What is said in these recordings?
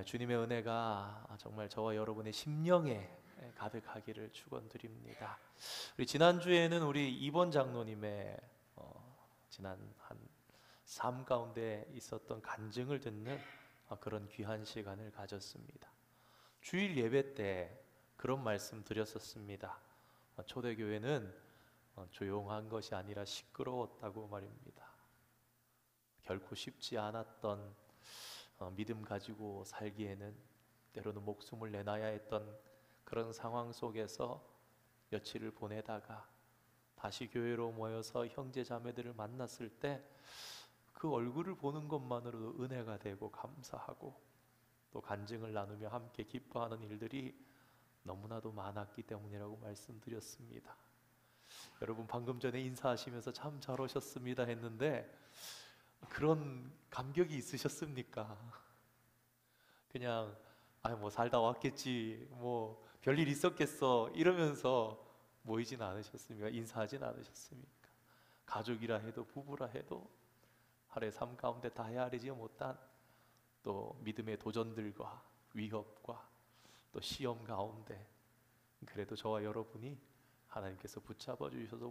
주님의 은혜가 정말 저와 여러분의 심령에 가득하기를 축원드립니다. 우리 지난주에는 우리 이번 장로님의 지난 한 삶 가운데 있었던 간증을 듣는 그런 귀한 시간을 가졌습니다. 주일 예배 때 그런 말씀 드렸었습니다. 초대교회는 조용한 것이 아니라 시끄러웠다고 말입니다. 결코 쉽지 않았던 믿음 가지고 살기에는 때로는 목숨을 내놔야 했던 그런 상황 속에서 며칠을 보내다가 다시 교회로 모여서 형제 자매들을 만났을 때 그 얼굴을 보는 것만으로도 은혜가 되고 감사하고 또 간증을 나누며 함께 기뻐하는 일들이 너무나도 많았기 때문이라고 말씀드렸습니다. 여러분 방금 전에 인사하시면서 참 잘 오셨습니다 했는데 그런 감격이 있으셨습니까? 그냥 뭐 살다 왔겠지, 뭐 별일 있었겠어 이러면서 모이진 않으셨습니까? 인사하진 않으셨습니까? 가족이라 해도 부부라 해도 하루의 삶 가운데 다 헤아리지 못한 또 믿음의 도전들과 위협과 또 시험 가운데 그래도 저와 여러분이 하나님께서 붙잡아 주셔서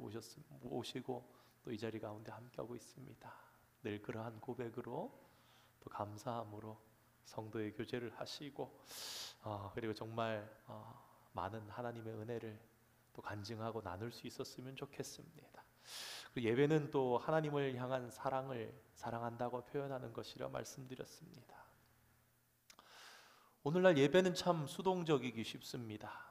오시고 또 이 자리 가운데 함께하고 있습니다. 늘 그러한 고백으로 또 감사함으로 성도의 교제를 하시고 그리고 정말 많은 하나님의 은혜를 또 간증하고 나눌 수 있었으면 좋겠습니다. 그 예배는 또 하나님을 향한 사랑을 사랑한다고 표현하는 것이라 말씀드렸습니다. 오늘날 예배는 참 수동적이기 쉽습니다.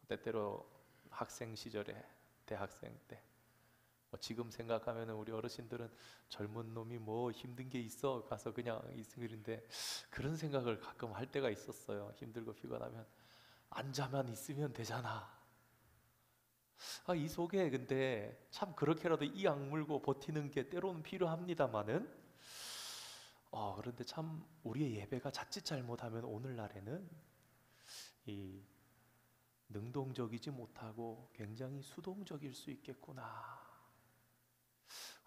때때로 학생 시절에 대학생 때 지금 생각하면 우리 어르신들은 젊은 놈이 뭐 힘든 게 있어 가서 그냥 있으는데 그런 생각을 가끔 할 때가 있었어요. 힘들고 피곤하면 앉아만 있으면 되잖아. 이 속에 근데 참 그렇게라도 이 악물고 버티는 게 때로는 필요합니다마는 그런데 참 우리의 예배가 자칫 잘못하면 오늘날에는 이 능동적이지 못하고 굉장히 수동적일 수 있겠구나.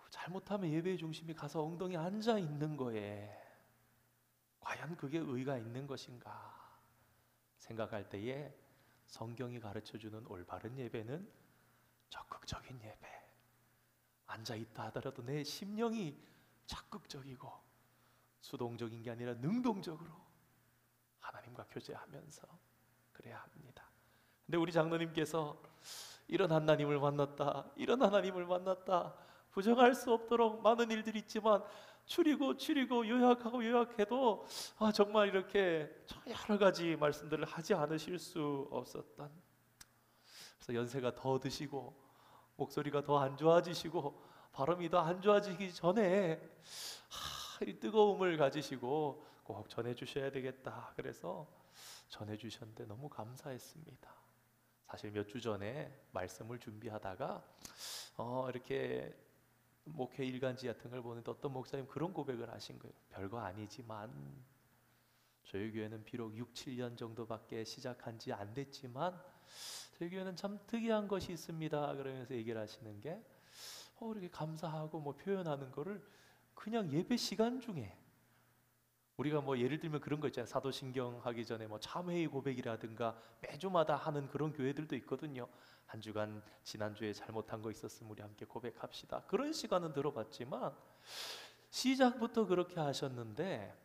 잘못하면 예배의 중심이 가서 엉덩이 앉아 있는 거에 과연 그게 의의가 있는 것인가 생각할 때에 성경이 가르쳐주는 올바른 예배는 적극적인 예배, 앉아있다 하더라도 내 심령이 적극적이고 수동적인 게 아니라 능동적으로 하나님과 교제하면서 그래야 합니다. 근데 우리 장로님께서 이런 하나님을 만났다 부정할 수 없도록 많은 일들이 있지만 추리고 요약하고 요약해도 정말 이렇게 여러 가지 말씀들을 하지 않으실 수 없었던, 그래서 연세가 더 드시고 목소리가 더 안 좋아지시고 발음이 더 안 좋아지기 전에 이 뜨거움을 가지시고 꼭 전해주셔야 되겠다 그래서 전해주셨는데 너무 감사했습니다. 사실 몇 주 전에 말씀을 준비하다가 이렇게 목회 일간지 같은 걸 보는데 어떤 목사님 그런 고백을 하신 거예요. 별거 아니지만 저희 교회는 비록 6, 7년 정도밖에 시작한 지 안 됐지만 저희 교회는 참 특이한 것이 있습니다 그러면서 얘기를 하시는 게 이렇게 감사하고 뭐 표현하는 거를 그냥 예배 시간 중에 우리가 뭐 예를 들면 그런 거 있잖아요. 사도신경 하기 전에 뭐 참회의 고백이라든가 매주마다 하는 그런 교회들도 있거든요. 한 주간 지난주에 잘못한 거 있었으면 우리 함께 고백합시다. 그런 시간은 들어봤지만 시작부터 그렇게 하셨는데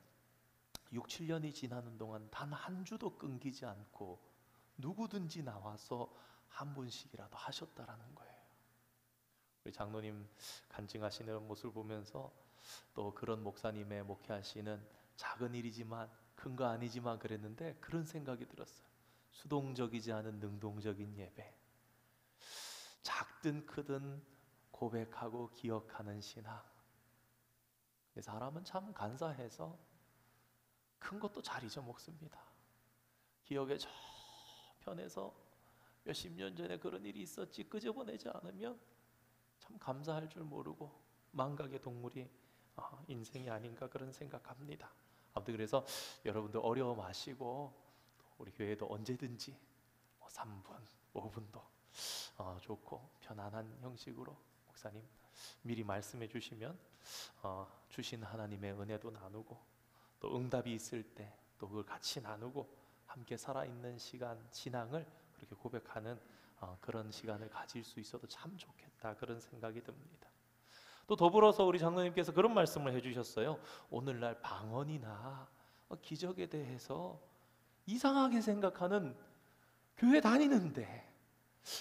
6, 7년이 지나는 동안 단 한 주도 끊기지 않고 누구든지 나와서 한 분씩이라도 하셨다라는 거예요. 우리 장로님 간증하시는 모습을 보면서 또 그런 목사님의 목회하시는 작은 일이지만 큰 거 아니지만 그랬는데 그런 생각이 들었어요. 수동적이지 않은 능동적인 예배, 작든 크든 고백하고 기억하는 신앙. 사람은 참 간사해서 큰 것도 잘 잊어먹습니다. 기억의 저편에서 몇십 년 전에 그런 일이 있었지 끄집어내지 않으면 참 감사할 줄 모르고 망각의 동물이 인생이 아닌가 그런 생각합니다. 아무튼 그래서 여러분들 어려워 마시고 우리 교회도 언제든지 3분, 5분도 좋고 편안한 형식으로 목사님 미리 말씀해 주시면 주신 하나님의 은혜도 나누고 또 응답이 있을 때 또 그걸 같이 나누고 함께 살아있는 시간, 신앙을 그렇게 고백하는 그런 시간을 가질 수 있어도 참 좋겠다, 그런 생각이 듭니다. 또 더불어서 우리 장로님께서 그런 말씀을 해주셨어요. 오늘날 방언이나 기적에 대해서 이상하게 생각하는 교회 다니는데,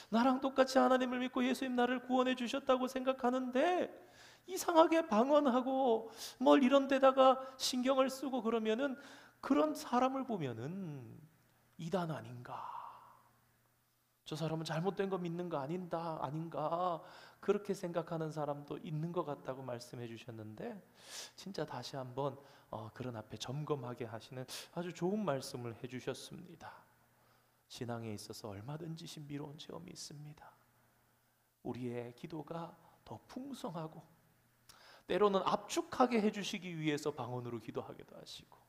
나랑 똑같이 하나님을 믿고 예수님 나를 구원해 주셨다고 생각하는데 이상하게 방언하고 뭘 이런 데다가 신경을 쓰고 그러면은, 그런 사람을 보면은 이단 아닌가, 저 사람은 잘못된 거 믿는 거 아닌가 그렇게 생각하는 사람도 있는 것 같다고 말씀해 주셨는데, 진짜 다시 한번 그런 앞에 점검하게 하시는 아주 좋은 말씀을 해 주셨습니다. 신앙에 있어서 얼마든지 신비로운 체험이 있습니다. 우리의 기도가 더 풍성하고 때로는 압축하게 해주시기 위해서 방언으로 기도하기도 하시고,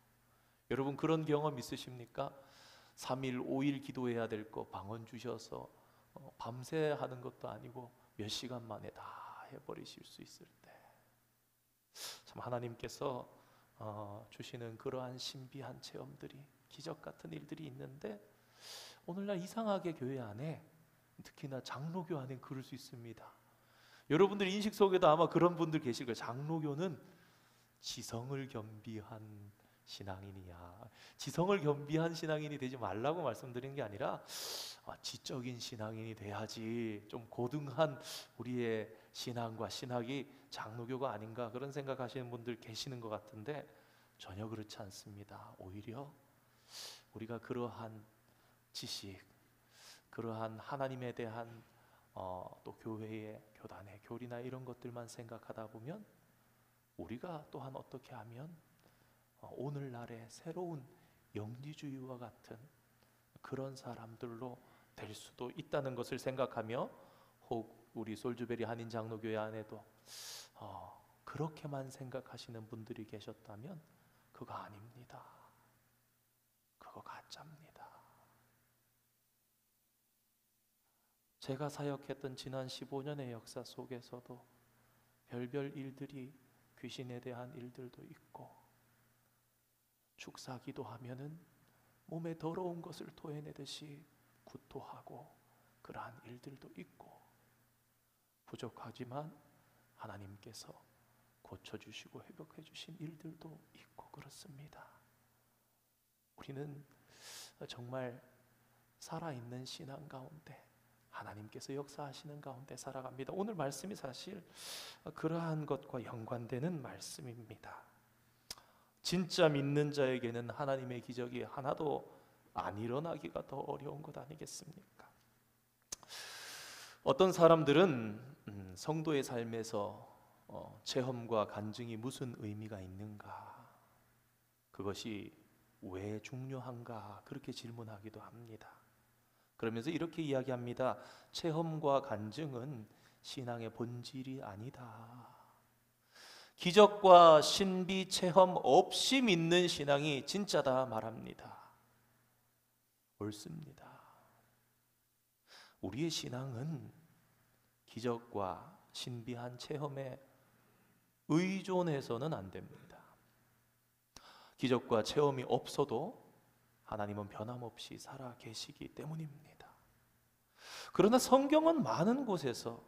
여러분 그런 경험 있으십니까? 3일 5일 기도해야 될 거 방언 주셔서 밤새 하는 것도 아니고 몇 시간 만에 다 해버리실 수 있을 때, 참 하나님께서 주시는 그러한 신비한 체험들이, 기적 같은 일들이 있는데, 오늘날 이상하게 교회 안에, 특히나 장로교 안에 그럴 수 있습니다. 여러분들 인식 속에도 아마 그런 분들 계실 거예요. 장로교는 지성을 겸비한 신앙인이야. 지성을 겸비한 신앙인이 되지 말라고 말씀드리는 게 아니라 지적인 신앙인이 돼야지, 좀 고등한 우리의 신앙과 신학이 장로교가 아닌가, 그런 생각하시는 분들 계시는 것 같은데 전혀 그렇지 않습니다. 오히려 우리가 그러한 지식, 그러한 하나님에 대한 또 교회의 교단의 교리나 이런 것들만 생각하다 보면, 우리가 또한 어떻게 하면 오늘날의 새로운 영지주의와 같은 그런 사람들로 될 수도 있다는 것을 생각하며, 혹 우리 솔즈베리 한인 장로교회 안에도 그렇게만 생각하시는 분들이 계셨다면 그거 아닙니다. 그거 가짜입니다. 제가 사역했던 지난 15년의 역사 속에서도 별별 일들이, 귀신에 대한 일들도 있고, 축사기도 하면은 몸에 더러운 것을 토해내듯이 구토하고, 그러한 일들도 있고, 부족하지만 하나님께서 고쳐주시고 회복해주신 일들도 있고 그렇습니다. 우리는 정말 살아있는 신앙 가운데 하나님께서 역사하시는 가운데 살아갑니다. 오늘 말씀이 사실 그러한 것과 연관되는 말씀입니다. 진짜 믿는 자에게는 하나님의 기적이 하나도 안 일어나기가 더 어려운 것 아니겠습니까? 어떤 사람들은 성도의 삶에서 체험과 간증이 무슨 의미가 있는가, 그것이 왜 중요한가, 그렇게 질문하기도 합니다. 그러면서 이렇게 이야기합니다. 체험과 간증은 신앙의 본질이 아니다. 기적과 신비 체험 없이 믿는 신앙이 진짜다 말합니다. 옳습니다. 우리의 신앙은 기적과 신비한 체험에 의존해서는 안 됩니다. 기적과 체험이 없어도 하나님은 변함없이 살아 계시기 때문입니다. 그러나 성경은 많은 곳에서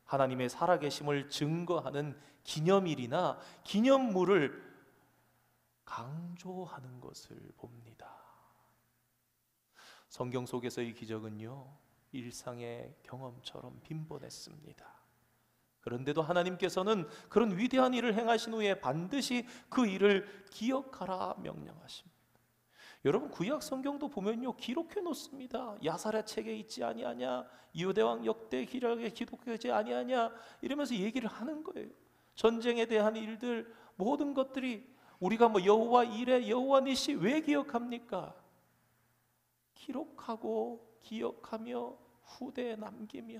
하나님의 살아계심을 증거하는 기념일이나 기념물을 강조하는 것을 봅니다. 성경 속에서의 기적은요, 일상의 경험처럼 빈번했습니다. 그런데도 하나님께서는 그런 위대한 일을 행하신 후에 반드시 그 일을 기억하라 명령하십니다. 여러분 구약 성경도 보면요, 기록해 놓습니다. 야사랴 책에 있지 아니하냐, 유대왕 역대 기록에 기록하지 아니하냐, 이러면서 얘기를 하는 거예요. 전쟁에 대한 일들, 모든 것들이 우리가 뭐 여호와 이레, 여호와 니시 왜 기억합니까? 기록하고 기억하며 후대에 남기며,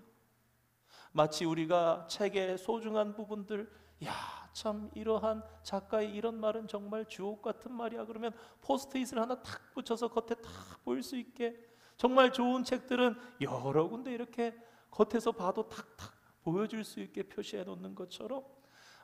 마치 우리가 책의 소중한 부분들, 야, 참 이러한 작가의 이런 말은 정말 주옥 같은 말이야, 그러면 포스트잇을 하나 탁 붙여서 겉에 탁 보일 수 있게, 정말 좋은 책들은 여러 군데 이렇게 겉에서 봐도 탁탁 보여줄 수 있게 표시해 놓는 것처럼,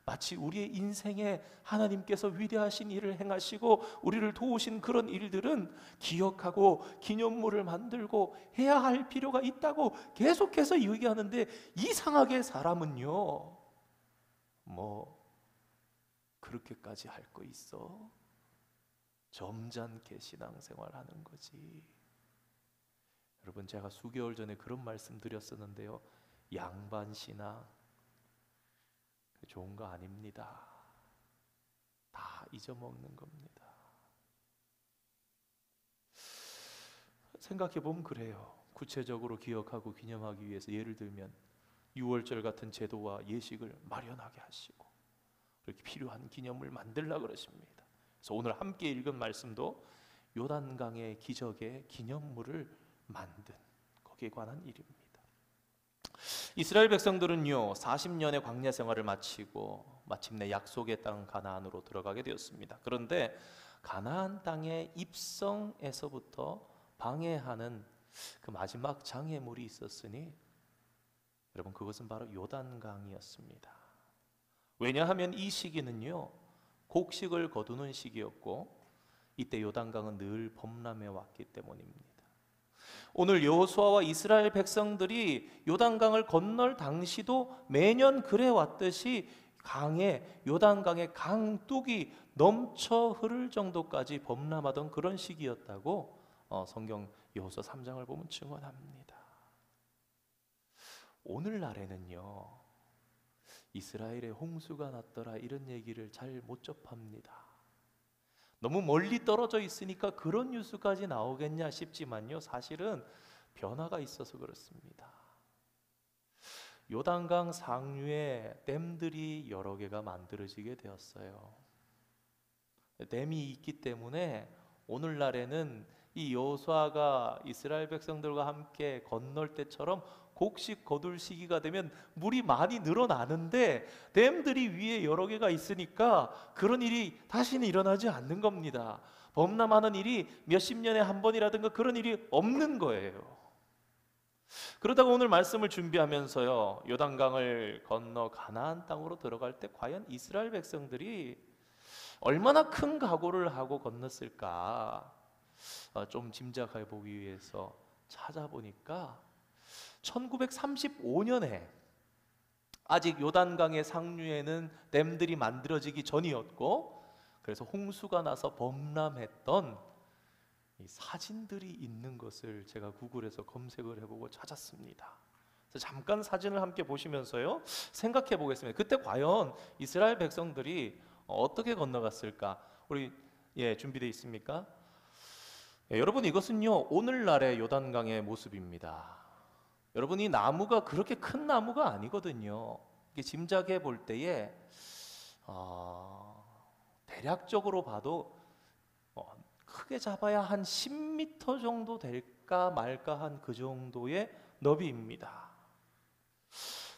마치 우리의 인생에 하나님께서 위대하신 일을 행하시고 우리를 도우신 그런 일들은 기억하고 기념물을 만들고 해야 할 필요가 있다고 계속해서 얘기하는데, 이상하게 사람은요, 뭐 그렇게까지 할 거 있어? 점잖게 신앙생활하는 거지. 여러분, 제가 수개월 전에 그런 말씀 드렸었는데요, 양반 신앙 좋은 거 아닙니다. 다 잊어먹는 겁니다. 생각해 보면 그래요. 구체적으로 기억하고 기념하기 위해서 예를 들면 6월절 같은 제도와 예식을 마련하게 하시고 그렇게 필요한 기념을 만들라 그러십니다. 그래서 오늘 함께 읽은 말씀도 요단강의 기적의 기념물을 만든 거기에 관한 일입니다. 이스라엘 백성들은요 40년의 광야 생활을 마치고 마침내 약속의 땅 가나안으로 들어가게 되었습니다. 그런데 가나안 땅의 입성에서부터 방해하는 그 마지막 장애물이 있었으니, 여러분, 그것은 바로 요단강이었습니다. 왜냐하면 이 시기는요 곡식을 거두는 시기였고 이때 요단강은 늘 범람해 왔기 때문입니다. 오늘 여호수아와 이스라엘 백성들이 요단강을 건널 당시도 매년 그래 왔듯이 요단강의 강둑이 넘쳐 흐를 정도까지 범람하던 그런 시기였다고 성경 여호수아 3장을 보면 증언합니다. 오늘날에는요 이스라엘에 홍수가 났더라 이런 얘기를 잘 못 접합니다. 너무 멀리 떨어져 있으니까 그런 뉴스까지 나오겠냐 싶지만요, 사실은 변화가 있어서 그렇습니다. 요단강 상류에 댐들이 여러 개가 만들어지게 되었어요. 댐이 있기 때문에 오늘날에는 이 여호수아가 이스라엘 백성들과 함께 건널 때처럼 곡식 거둘 시기가 되면 물이 많이 늘어나는데 댐들이 위에 여러 개가 있으니까 그런 일이 다시는 일어나지 않는 겁니다. 범람하는 일이 몇십 년에 한 번이라든가 그런 일이 없는 거예요. 그러다가 오늘 말씀을 준비하면서요 요단강을 건너 가나안 땅으로 들어갈 때 과연 이스라엘 백성들이 얼마나 큰 각오를 하고 건넜을까 좀 짐작해 보기 위해서 찾아보니까 1935년에 아직 요단강의 상류에는 댐들이 만들어지기 전이었고, 그래서 홍수가 나서 범람했던 이 사진들이 있는 것을 제가 구글에서 검색을 해보고 찾았습니다. 그래서 잠깐 사진을 함께 보시면서요 생각해 보겠습니다. 그때 과연 이스라엘 백성들이 어떻게 건너갔을까? 우리 준비되어 있습니까? 여러분, 이것은요 오늘날의 요단강의 모습입니다. 여러분, 이 나무가 그렇게 큰 나무가 아니거든요. 이게 짐작해 볼 때에 대략적으로 봐도 크게 잡아야 한 10m 정도 될까 말까 한 그 정도의 너비입니다.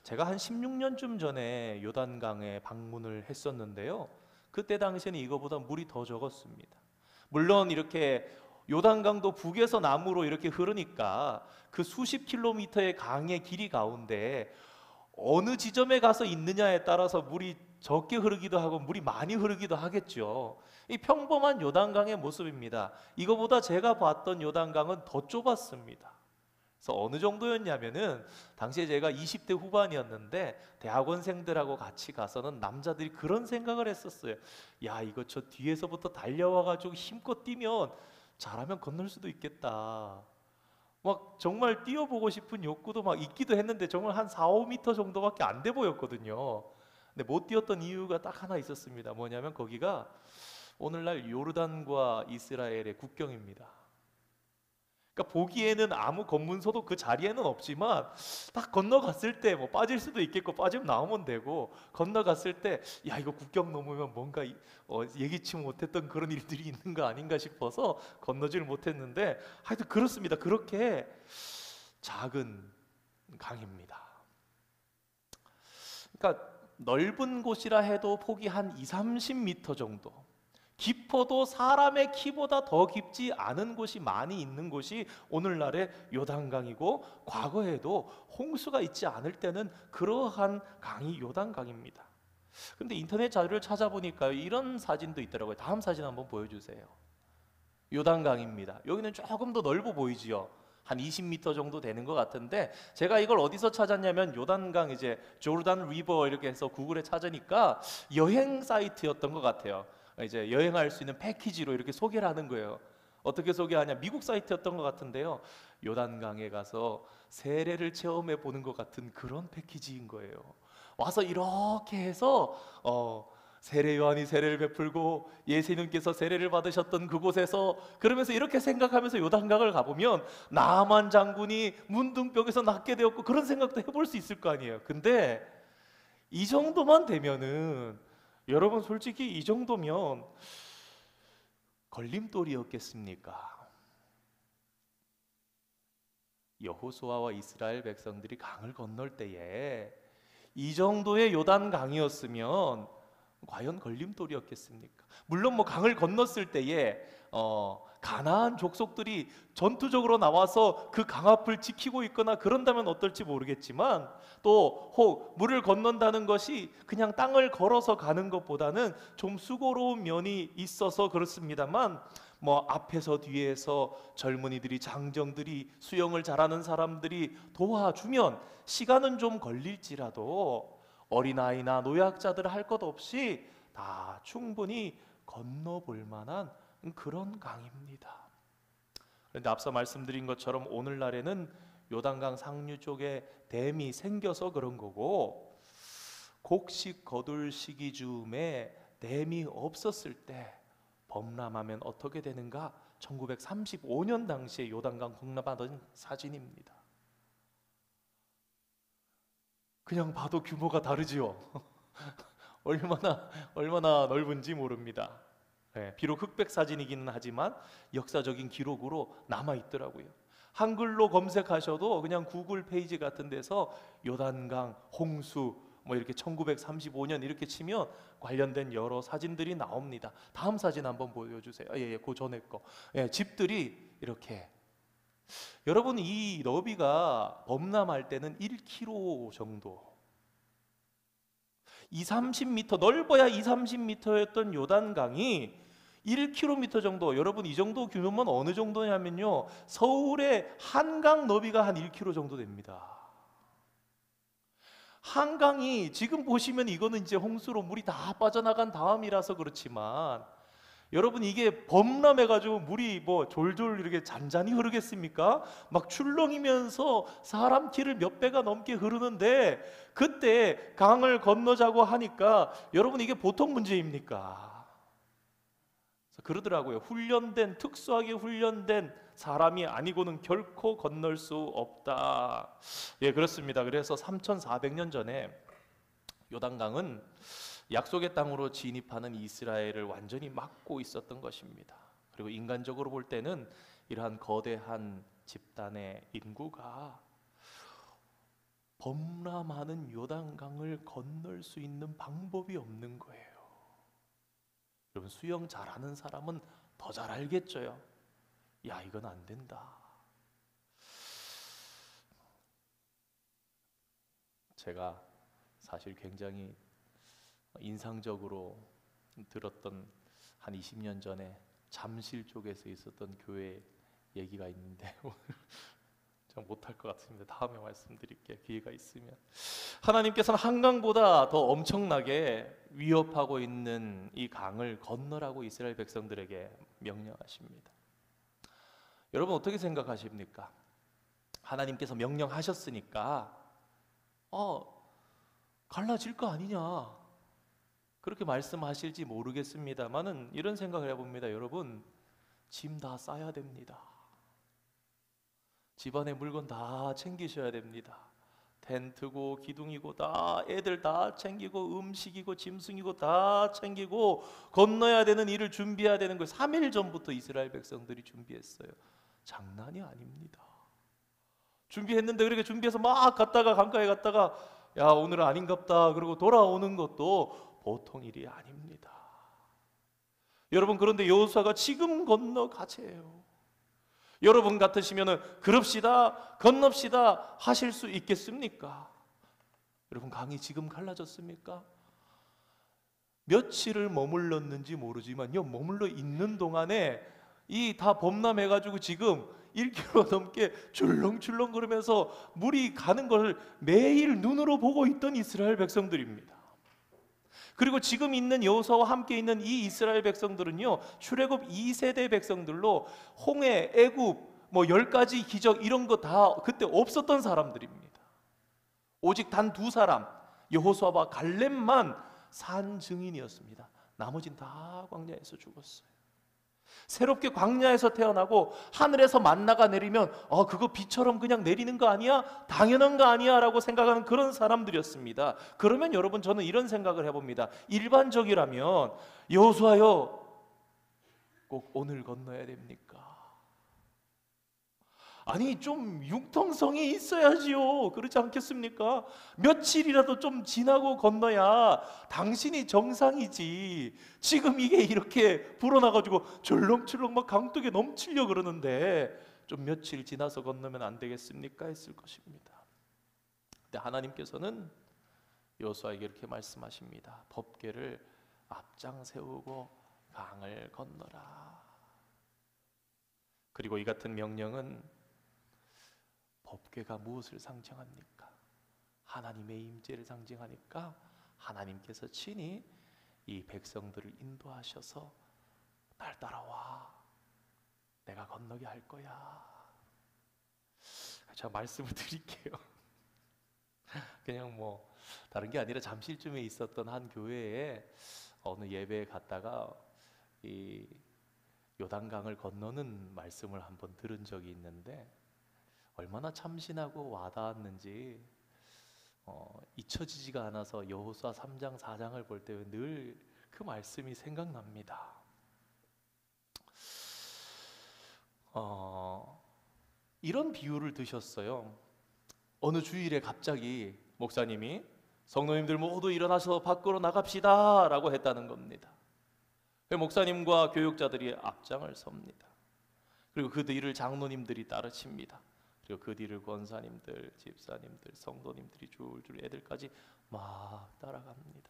제가 한 16년쯤 전에 요단강에 방문을 했었는데요, 그때 당시에는 이거보다 물이 더 적었습니다. 물론 이렇게 요단강도 북에서 남으로 이렇게 흐르니까 그 수십 킬로미터의 강의 길이 가운데 어느 지점에 가서 있느냐에 따라서 물이 적게 흐르기도 하고 물이 많이 흐르기도 하겠죠. 이 평범한 요단강의 모습입니다. 이거보다 제가 봤던 요단강은 더 좁았습니다. 그래서 어느 정도였냐면은 당시에 제가 20대 후반이었는데 대학원생들하고 같이 가서는 남자들이 그런 생각을 했었어요. 야, 이거 저 뒤에서부터 달려와가지고 힘껏 뛰면 잘하면 건널 수도 있겠다. 막 정말 뛰어보고 싶은 욕구도 막 있기도 했는데 정말 한 4, 5m 정도밖에 안 돼 보였거든요. 근데 못 뛰었던 이유가 딱 하나 있었습니다. 뭐냐면 거기가 오늘날 요르단과 이스라엘의 국경입니다. 그러니까 보기에는 아무 검문소도 그 자리에는 없지만 딱 건너갔을 때 뭐 빠질 수도 있겠고 빠지면 나오면 되고, 건너갔을 때 야, 이거 국경 넘으면 뭔가 예기치 못했던 그런 일들이 있는 거 아닌가 싶어서 건너지를 못했는데, 하여튼 그렇습니다. 그렇게 작은 강입니다. 그러니까 넓은 곳이라 해도 폭이 한 2, 30m 정도, 깊어도 사람의 키보다 더 깊지 않은 곳이 많이 있는 곳이 오늘날의 요단강이고, 과거에도 홍수가 있지 않을 때는 그러한 강이 요단강입니다. 근데 인터넷 자료를 찾아보니까 이런 사진도 있더라고요. 다음 사진 한번 보여주세요. 요단강입니다. 여기는 조금 더 넓어 보이지요. 한 20m 정도 되는 것 같은데, 제가 이걸 어디서 찾았냐면 요단강, 이제 조르단 리버 이렇게 해서 구글에 찾으니까 여행 사이트였던 것 같아요. 이제 여행할 수 있는 패키지로 이렇게 소개를 하는 거예요. 어떻게 소개하냐, 미국 사이트였던 것 같은데요, 요단강에 가서 세례를 체험해 보는 것 같은 그런 패키지인 거예요. 와서 이렇게 해서 세례 요한이 세례를 베풀고 예수님께서 세례를 받으셨던 그곳에서, 그러면서 이렇게 생각하면서 요단강을 가보면 나만 장군이 문둥병에서 낫게 되었고, 그런 생각도 해볼 수 있을 거 아니에요. 근데 이 정도만 되면은, 여러분 솔직히 이 정도면 걸림돌이었겠습니까? 여호수아와 이스라엘 백성들이 강을 건널 때에 이 정도의 요단강이었으면 과연 걸림돌이었겠습니까? 물론 뭐 강을 건넜을 때에 가나안 족속들이 전투적으로 나와서 그 강 앞을 지키고 있거나 그런다면 어떨지 모르겠지만, 또 혹 물을 건넌다는 것이 그냥 땅을 걸어서 가는 것보다는 좀 수고로운 면이 있어서 그렇습니다만, 뭐 앞에서 뒤에서 젊은이들이, 장정들이, 수영을 잘하는 사람들이 도와주면 시간은 좀 걸릴지라도 어린아이나 노약자들 할 것 없이 다 충분히 건너볼 만한 그런 강입니다. 그런데 앞서 말씀드린 것처럼 오늘날에는 요단강 상류 쪽에 댐이 생겨서 그런 거고, 곡식 거둘 시기 즈음에 댐이 없었을 때 범람하면 어떻게 되는가? 1935년 당시에 요단강 공람하던 사진입니다. 그냥 봐도 규모가 다르지요. 얼마나 넓은지 모릅니다. 비록 흑백 사진이기는 하지만 역사적인 기록으로 남아 있더라고요. 한글로 검색하셔도 그냥 구글 페이지 같은 데서 요단강 홍수 뭐 이렇게 1935년 이렇게 치면 관련된 여러 사진들이 나옵니다. 다음 사진 한번 보여주세요. 그 전에 거. 집들이 이렇게, 여러분 이 너비가 범람할 때는 1km 정도, 20-30m, 넓어야 20-30m였던 요단강이 1km 정도, 여러분 이 정도 규모면 어느 정도냐면요, 서울의 한강 너비가 한 1km 정도 됩니다. 한강이 지금 보시면 이거는 이제 홍수로 물이 다 빠져나간 다음이라서 그렇지만, 여러분 이게 범람해가지고 물이 뭐 졸졸 이렇게 잔잔히 흐르겠습니까? 막 출렁이면서 사람 키를 몇 배가 넘게 흐르는데, 그때 강을 건너자고 하니까 여러분 이게 보통 문제입니까? 그러더라고요. 특수하게 훈련된 사람이 아니고는 결코 건널 수 없다. 그렇습니다. 그래서 3,400년 전에 요단강은 약속의 땅으로 진입하는 이스라엘을 완전히 막고 있었던 것입니다. 그리고 인간적으로 볼 때는 이러한 거대한 집단의 인구가 범람하는 요단강을 건널 수 있는 방법이 없는 거예요. 여러분 수영 잘하는 사람은 더 잘 알겠죠요. 야, 이건 안 된다. 제가 사실 굉장히 인상적으로 들었던 한 20년 전에 잠실 쪽에서 있었던 교회 얘기가 있는데 오늘 좀 못할 것 같습니다. 다음에 말씀드릴게요. 기회가 있으면. 하나님께서는 한강보다 더 엄청나게 위협하고 있는 이 강을 건너라고 이스라엘 백성들에게 명령하십니다. 여러분 어떻게 생각하십니까? 하나님께서 명령하셨으니까 갈라질 거 아니냐, 그렇게 말씀하실지 모르겠습니다만은 이런 생각을 해봅니다. 여러분 짐 다 싸야 됩니다. 집안의 물건 다 챙기셔야 됩니다. 텐트고 기둥이고 다 애들 다 챙기고 음식이고 짐승이고 다 챙기고 건너야 되는 일을 준비해야 되는 걸 3일 전부터 이스라엘 백성들이 준비했어요. 장난이 아닙니다. 준비했는데, 그렇게 준비해서 막 갔다가 강가에 갔다가 야 오늘은 아닌갑다 그러고 돌아오는 것도 보통 일이 아닙니다. 여러분 그런데 여호수아가 지금 건너가세요. 여러분 같으시면은 그럽시다, 건넙시다 하실 수 있겠습니까? 여러분 강이 지금 갈라졌습니까? 며칠을 머물렀는지 모르지만요, 머물러 있는 동안에 이 다 범람해가지고 지금 1km 넘게 출렁출렁 거리면서 물이 가는 걸 매일 눈으로 보고 있던 이스라엘 백성들입니다. 그리고 지금 있는 여호수아와 함께 있는 이 이스라엘 백성들은요, 출애굽 2세대 백성들로 홍해, 애굽, 뭐 10가지 기적 이런 거 다 그때 없었던 사람들입니다. 오직 단 두 사람, 여호수아와 갈렙만 산 증인이었습니다. 나머진 다 광야에서 죽었어요. 새롭게 광야에서 태어나고 하늘에서 만나가 내리면 그거 비처럼 그냥 내리는 거 아니야? 당연한 거 아니야? 라고 생각하는 그런 사람들이었습니다. 그러면 여러분, 저는 이런 생각을 해봅니다. 일반적이라면 여호수아요, 꼭 오늘 건너야 됩니까? 아니, 좀 융통성이 있어야지요. 그렇지 않겠습니까? 며칠이라도 좀 지나고 건너야 당신이 정상이지. 지금 이게 이렇게 불어나가지고 절렁절렁 막 강둑에 넘치려 그러는데 좀 며칠 지나서 건너면 안 되겠습니까? 했을 것입니다. 근데 하나님께서는 여호수아에게 이렇게 말씀하십니다. 법궤를 앞장 세우고 강을 건너라. 그리고 이 같은 명령은 법궤가 무엇을 상징합니까? 하나님의 임재를 상징하니까 하나님께서 친히 이 백성들을 인도하셔서 날 따라와, 내가 건너게 할 거야. 제가 말씀을 드릴게요. 그냥 뭐 다른 게 아니라 잠실쯤에 있었던 한 교회에 어느 예배에 갔다가 이 요단강을 건너는 말씀을 한번 들은 적이 있는데 얼마나 참신하고 와닿았는지 잊혀지지가 않아서 여호수아 3장 4장을 볼 때 늘 그 말씀이 생각납니다. 이런 비유를 드셨어요. 어느 주일에 갑자기 목사님이 성도님들 모두 일어나서 밖으로 나갑시다 라고 했다는 겁니다. 목사님과 교육자들이 앞장을 섭니다. 그리고 그 뒤를 장로님들이 따르칩니다. 그리고 그 뒤를 권사님들, 집사님들, 성도님들이 줄줄 애들까지 막 따라갑니다.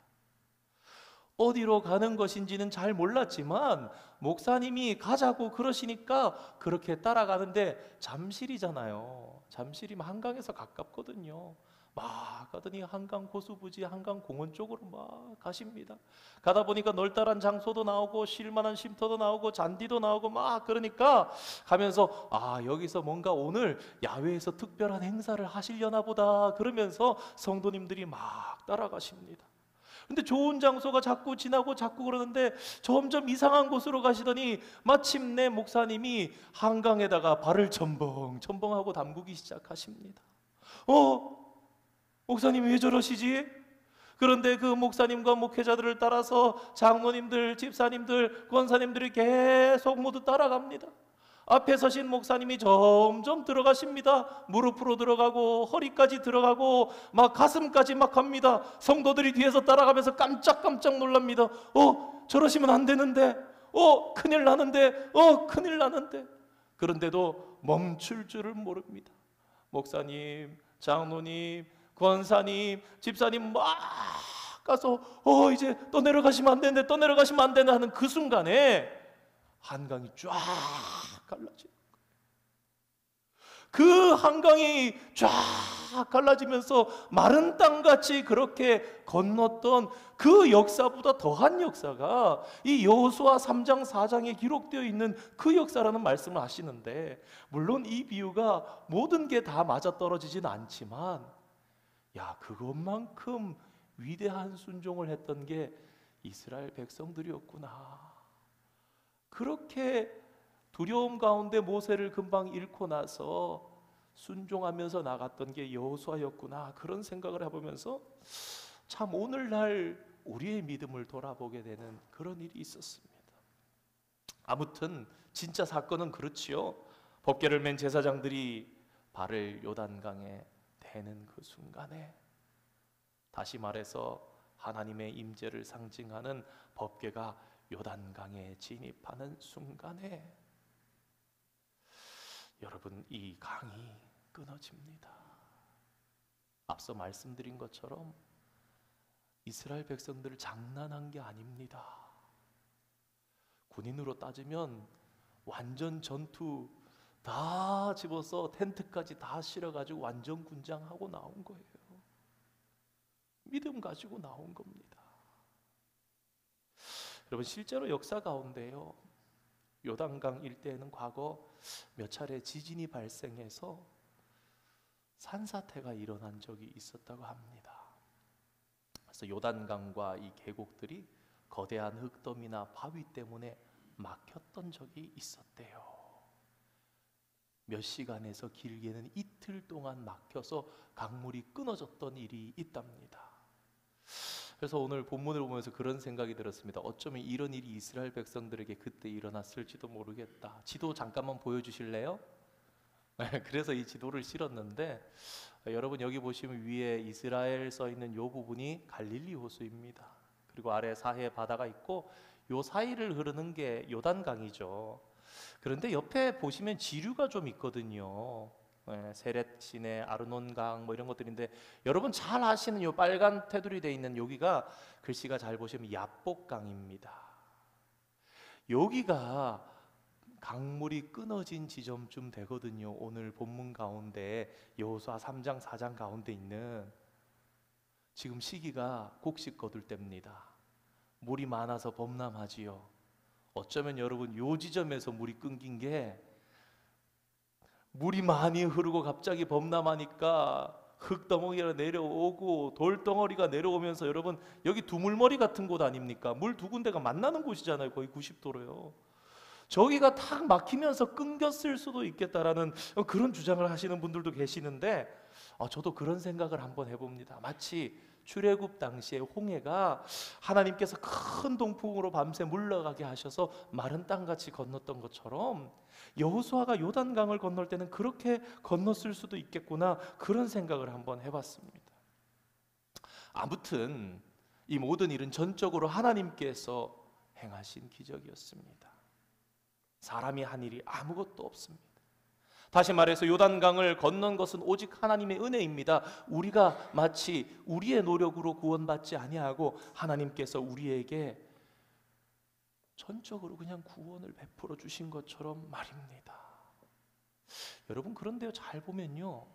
어디로 가는 것인지는 잘 몰랐지만 목사님이 가자고 그러시니까 그렇게 따라가는데 잠실이잖아요. 잠실이면 한강에서 가깝거든요. 막 가더니 한강 고수부지 한강 공원 쪽으로 막 가십니다. 가다 보니까 널따란 장소도 나오고 쉴만한 쉼터도 나오고 잔디도 나오고 막 그러니까 가면서 여기서 뭔가 오늘 야외에서 특별한 행사를 하시려나 보다 그러면서 성도님들이 막 따라가십니다. 근데 좋은 장소가 자꾸 지나고 자꾸 그러는데 점점 이상한 곳으로 가시더니 마침내 목사님이 한강에다가 발을 첨벙첨벙하고 담그기 시작하십니다. 목사님이 왜 저러시지? 그런데 그 목사님과 목회자들을 따라서 장로님들, 집사님들, 권사님들이 계속 모두 따라갑니다. 앞에 서신 목사님이 점점 들어가십니다. 무릎으로 들어가고 허리까지 들어가고 막 가슴까지 막 갑니다. 성도들이 뒤에서 따라가면서 깜짝깜짝 놀랍니다. 저러시면 안 되는데, 큰일 나는데, 큰일 나는데. 그런데도 멈출 줄을 모릅니다. 목사님, 장로님, 권사님, 집사님 막 가서 이제 또 내려가시면 안 되는데, 또 내려가시면 안 되는 하는 그 순간에 한강이 쫙 갈라지는 거예요. 그 한강이 쫙 갈라지면서 마른 땅같이 그렇게 건넜던 그 역사보다 더한 역사가 이 여호수아 3장 4장에 기록되어 있는 그 역사라는 말씀을 하시는데, 물론 이 비유가 모든 게 다 맞아떨어지진 않지만 그것만큼 위대한 순종을 했던 게 이스라엘 백성들이었구나. 그렇게 두려움 가운데 모세를 금방 잃고 나서 순종하면서 나갔던 게 여호수아였구나. 그런 생각을 해보면서 참 오늘날 우리의 믿음을 돌아보게 되는 그런 일이 있었습니다. 아무튼 진짜 사건은 그렇지요. 법궤를 맨 제사장들이 발을 요단강에 대는 그 순간에, 다시 말해서 하나님의 임재를 상징하는 법궤가 요단강에 진입하는 순간에 여러분, 이 강이 끊어집니다. 앞서 말씀드린 것처럼 이스라엘 백성들을 장난한 게 아닙니다. 군인으로 따지면 완전 전투 다 집어서 텐트까지 다 실어가지고 완전 군장하고 나온 거예요. 믿음 가지고 나온 겁니다. 여러분, 실제로 역사 가운데요, 요단강 일대에는 과거 몇 차례 지진이 발생해서 산사태가 일어난 적이 있었다고 합니다. 그래서 요단강과 이 계곡들이 거대한 흙더미나 바위 때문에 막혔던 적이 있었대요. 몇 시간에서 길게는 이틀 동안 막혀서 강물이 끊어졌던 일이 있답니다. 그래서 오늘 본문을 보면서 그런 생각이 들었습니다. 어쩌면 이런 일이 이스라엘 백성들에게 그때 일어났을지도 모르겠다. 지도 잠깐만 보여주실래요? 그래서 이 지도를 실었는데, 여러분 여기 보시면 위에 이스라엘 써 있는 이 부분이 갈릴리 호수입니다. 그리고 아래 사해 바다가 있고 요 사이를 흐르는 게 요단강이죠. 그런데 옆에 보시면 지류가 좀 있거든요. 세렛 시내, 아르논강 뭐 이런 것들인데, 여러분 잘 아시는 요 빨간 테두리 돼 있는 여기가 글씨가 잘 보시면 야복강입니다. 여기가 강물이 끊어진 지점쯤 되거든요. 오늘 본문 가운데 여호수아 3장 4장 가운데 있는, 지금 시기가 곡식 거둘 때입니다. 물이 많아서 범람하지요. 어쩌면 여러분 요 지점에서 물이 끊긴 게, 물이 많이 흐르고 갑자기 범람하니까 흙덩어리가 내려오고 돌덩어리가 내려오면서, 여러분 여기 두물머리 같은 곳 아닙니까? 물 두 군데가 만나는 곳이잖아요. 거의 90도로요. 저기가 탁 막히면서 끊겼을 수도 있겠다라는 그런 주장을 하시는 분들도 계시는데, 저도 그런 생각을 한번 해봅니다. 마치 출애굽 당시에 홍해가 하나님께서 큰 동풍으로 밤새 물러가게 하셔서 마른 땅같이 건넜던 것처럼, 여호수아가 요단강을 건널 때는 그렇게 건넜을 수도 있겠구나, 그런 생각을 한번 해봤습니다. 아무튼 이 모든 일은 전적으로 하나님께서 행하신 기적이었습니다. 사람이 한 일이 아무것도 없습니다. 다시 말해서 요단강을 건넌 것은 오직 하나님의 은혜입니다. 우리가 마치 우리의 노력으로 구원받지 아니하고 하나님께서 우리에게 전적으로 그냥 구원을 베풀어 주신 것처럼 말입니다. 여러분, 그런데요, 잘 보면요,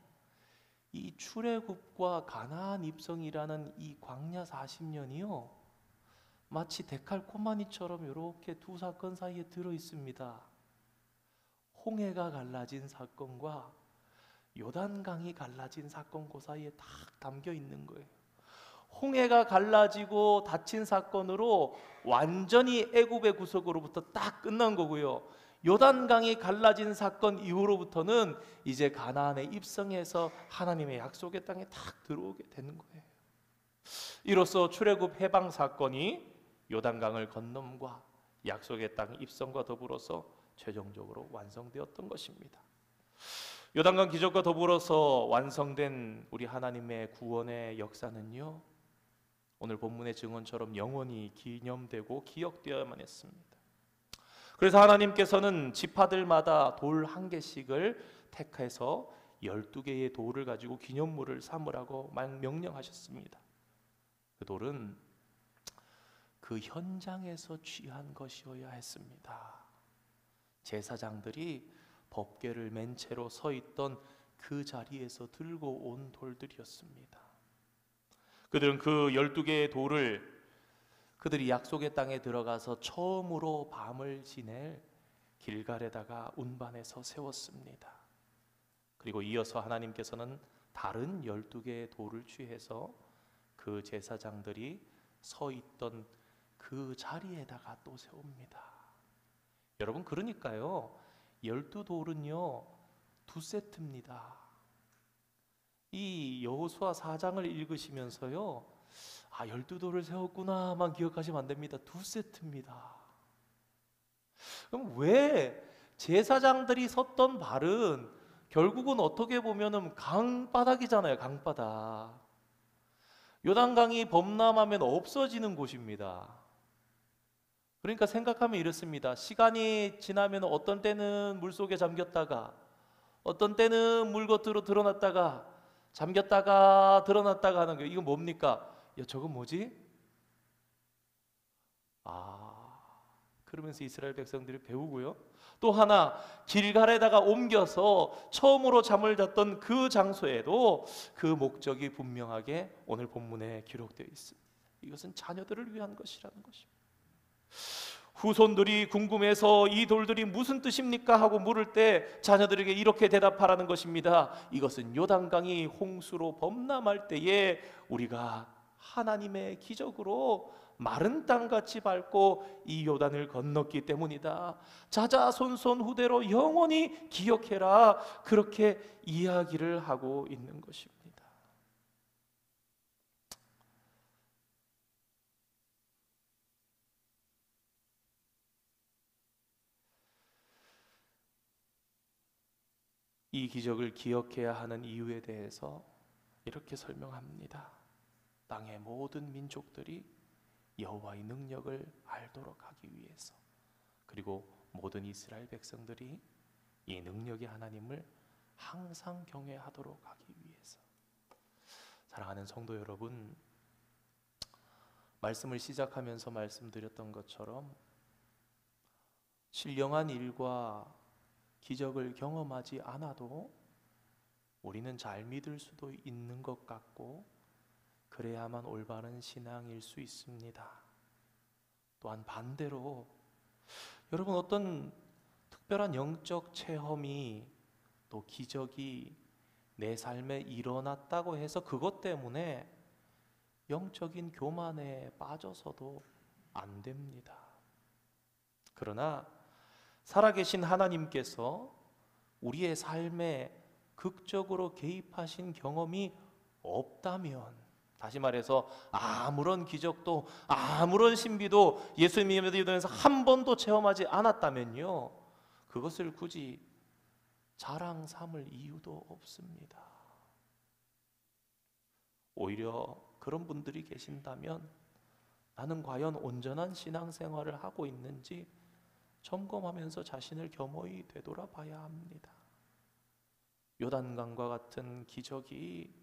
이 출애굽과 가나안 입성이라는 이 광야 40년이요 마치 데칼코마니처럼 이렇게 두 사건 사이에 들어 있습니다. 홍해가 갈라진 사건과 요단강이 갈라진 사건, 그 사이에 딱 담겨 있는 거예요. 홍해가 갈라지고 닫힌 사건으로 완전히 애굽의 구속으로부터 딱 끝난 거고요. 요단강이 갈라진 사건 이후로부터는 이제 가나안에 입성해서 하나님의 약속의 땅에 딱 들어오게 되는 거예요. 이로써 출애굽 해방 사건이 요단강을 건nom과 약속의 땅 입성과 더불어서 최종적으로 완성되었던 것입니다. 요단강 기적과 더불어서 완성된 우리 하나님의 구원의 역사는요, 오늘 본문의 증언처럼 영원히 기념되고 기억되어야만 했습니다. 그래서 하나님께서는 지파들마다 돌 한 개씩을 택해서 12개의 돌을 가지고 기념물을 삼으라고 명령하셨습니다. 그 돌은 그 현장에서 취한 것이어야 했습니다. 제사장들이 법궤를 맨 채로 서 있던 그 자리에서 들고 온 돌들이었습니다. 그들은 그 12개의 돌을 그들이 약속의 땅에 들어가서 처음으로 밤을 지낼 길갈에다가 운반해서 세웠습니다. 그리고 이어서 하나님께서는 다른 12개의 돌을 취해서 그 제사장들이 서 있던 그 자리에다가 또 세웁니다. 여러분, 그러니까요, 12돌은요 두 세트입니다. 이 여호수아 4장을 읽으시면서요, 12돌을 세웠구나만 기억하시면 안 됩니다. 두 세트입니다. 그럼 왜 제사장들이 섰던 발은 결국은 어떻게 보면은 강바닥이잖아요. 강바닥. 요단강이 범람하면 없어지는 곳입니다. 그러니까 생각하면 이렇습니다. 시간이 지나면 어떤 때는 물속에 잠겼다가, 어떤 때는 물 겉으로 드러났다가, 잠겼다가 드러났다가 하는 거예요. 이건 뭡니까? 야, 저건 뭐지? 그러면서 이스라엘 백성들이 배우고요. 또 하나, 길갈에다가 옮겨서 처음으로 잠을 잤던 그 장소에도 그 목적이 분명하게 오늘 본문에 기록되어 있습니다. 이것은 자녀들을 위한 것이라는 것입니다. 후손들이 궁금해서 이 돌들이 무슨 뜻입니까? 하고 물을 때 자녀들에게 이렇게 대답하라는 것입니다. 이것은 요단강이 홍수로 범람할 때에 우리가 하나님의 기적으로 마른 땅같이 밟고 이 요단을 건넜기 때문이다. 자자손손 후대로 영원히 기억해라. 그렇게 이야기를 하고 있는 것입니다. 이 기적을 기억해야 하는 이유에 대해서 이렇게 설명합니다. 땅의 모든 민족들이 여호와의 능력을 알도록 하기 위해서, 그리고 모든 이스라엘 백성들이 이 능력의 하나님을 항상 경외하도록 하기 위해서. 사랑하는 성도 여러분, 말씀을 시작하면서 말씀드렸던 것처럼 신령한 일과 기적을 경험하지 않아도 우리는 잘 믿을 수도 있는 것 같고, 그래야만 올바른 신앙일 수 있습니다. 또한 반대로 여러분, 어떤 특별한 영적 체험이 또 기적이 내 삶에 일어났다고 해서 그것 때문에 영적인 교만에 빠져서도 안 됩니다. 그러나 살아계신 하나님께서 우리의 삶에 극적으로 개입하신 경험이 없다면, 다시 말해서 아무런 기적도 아무런 신비도 예수님의 믿음에서 한 번도 체험하지 않았다면요, 그것을 굳이 자랑 삼을 이유도 없습니다. 오히려 그런 분들이 계신다면 나는 과연 온전한 신앙생활을 하고 있는지 점검하면서 자신을 겸허히 되돌아봐야 합니다. 요단강과 같은 기적이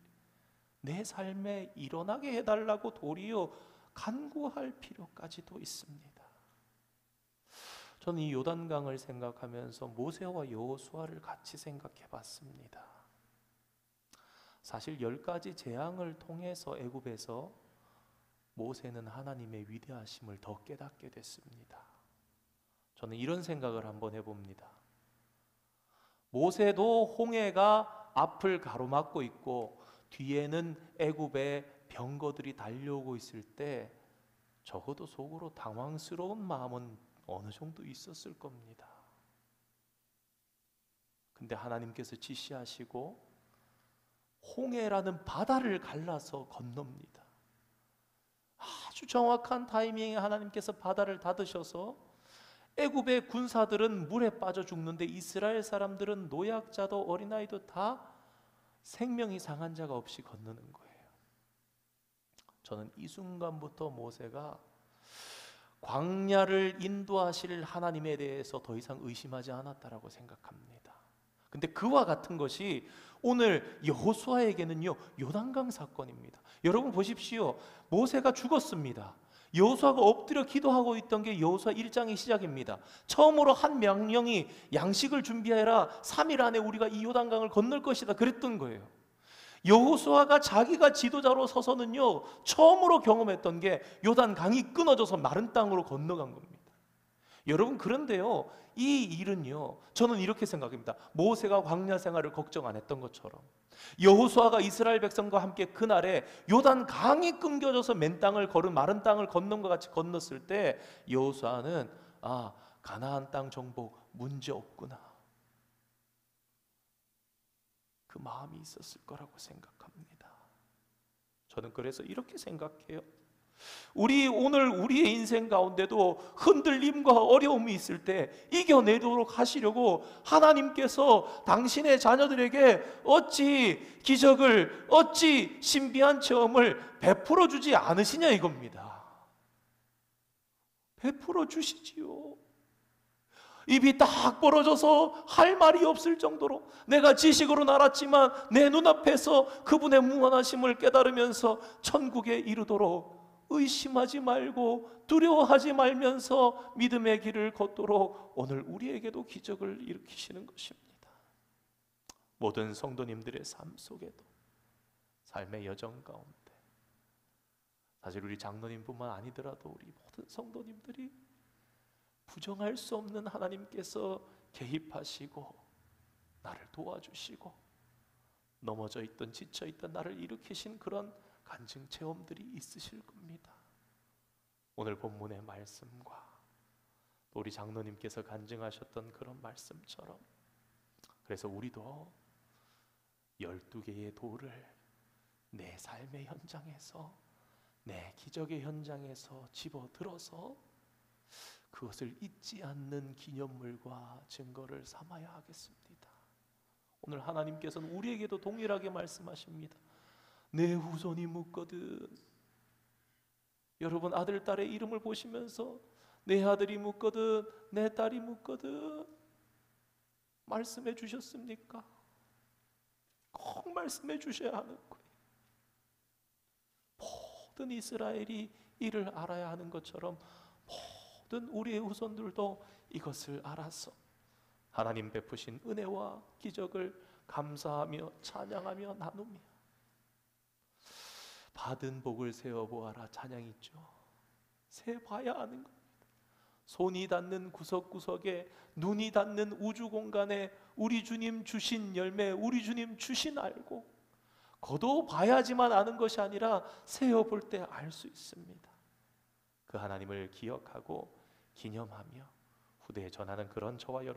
내 삶에 일어나게 해달라고 도리어 간구할 필요까지도 있습니다. 저는 이 요단강을 생각하면서 모세와 여호수아를 같이 생각해 봤습니다. 사실 10가지 재앙을 통해서 애굽에서 모세는 하나님의 위대하심을 더 깨닫게 됐습니다. 저는 이런 생각을 한번 해봅니다. 모세도 홍해가 앞을 가로막고 있고 뒤에는 애굽의 병거들이 달려오고 있을 때 적어도 속으로 당황스러운 마음은 어느 정도 있었을 겁니다. 근데 하나님께서 지시하시고 홍해라는 바다를 갈라서 건넙니다. 아주 정확한 타이밍에 하나님께서 바다를 닫으셔서 애굽의 군사들은 물에 빠져 죽는데 이스라엘 사람들은 노약자도 어린아이도 다 생명이 상한 자가 없이 건너는 거예요. 저는 이 순간부터 모세가 광야를 인도하실 하나님에 대해서 더 이상 의심하지 않았다라고 생각합니다. 근데 그와 같은 것이 오늘 여호수아에게는요, 요단강 사건입니다. 여러분 보십시오. 모세가 죽었습니다. 여호수아가 엎드려 기도하고 있던 게 여호수아 1장의 시작입니다. 처음으로 한 명령이 양식을 준비해라. 3일 안에 우리가 이 요단강을 건널 것이다. 그랬던 거예요. 여호수아가 자기가 지도자로 서서는요, 처음으로 경험했던 게 요단강이 끊어져서 마른 땅으로 건너간 겁니다. 여러분, 그런데요, 이 일은요, 저는 이렇게 생각합니다. 모세가 광야 생활을 걱정 안 했던 것처럼 여호수아가 이스라엘 백성과 함께 그날에 요단강이 끊겨져서 맨 땅을 걸은 마른 땅을 건넌 것 같이 건넜을 때 여호수아는 가나안 땅 정복 문제 없구나, 그 마음이 있었을 거라고 생각합니다. 저는 그래서 이렇게 생각해요. 오늘 우리의 인생 가운데도 흔들림과 어려움이 있을 때 이겨내도록 하시려고 하나님께서 당신의 자녀들에게 어찌 기적을, 어찌 신비한 체험을 베풀어 주지 않으시냐 이겁니다. 베풀어 주시지요. 입이 딱 벌어져서 할 말이 없을 정도로 내가 지식으로 알았지만 내 눈앞에서 그분의 무한하심을 깨달으면서 천국에 이르도록 의심하지 말고 두려워하지 말면서 믿음의 길을 걷도록 오늘 우리에게도 기적을 일으키시는 것입니다. 모든 성도님들의 삶 속에도, 삶의 여정 가운데, 사실 우리 장로님뿐만 아니더라도 우리 모든 성도님들이 부정할 수 없는 하나님께서 개입하시고 나를 도와주시고 넘어져 있던 지쳐 있던 나를 일으키신 그런 간증 체험들이 있으실 겁니다. 오늘 본문의 말씀과 또 우리 장로님께서 간증하셨던 그런 말씀처럼, 그래서 우리도 12개의 돌을 내 삶의 현장에서, 내 기적의 현장에서 집어들어서 그것을 잊지 않는 기념물과 증거를 삼아야 하겠습니다. 오늘 하나님께서는 우리에게도 동일하게 말씀하십니다. 내 후손이 묻거든. 여러분 아들, 딸의 이름을 보시면서 내 아들이 묻거든, 내 딸이 묻거든 말씀해 주셨습니까? 꼭 말씀해 주셔야 하는 거예요. 모든 이스라엘이 이를 알아야 하는 것처럼 모든 우리의 후손들도 이것을 알아서 하나님 베푸신 은혜와 기적을 감사하며 찬양하며 나누며 받은 복을 세어보아라 찬양 있죠. 세봐야 하는 겁니다. 손이 닿는 구석구석에, 눈이 닿는 우주 공간에 우리 주님 주신 열매, 우리 주님 주신 알고 거둬봐야지만 아는 것이 아니라 세어볼 때 알 수 있습니다. 그 하나님을 기억하고 기념하며 후대에 전하는 그런 저와 여러분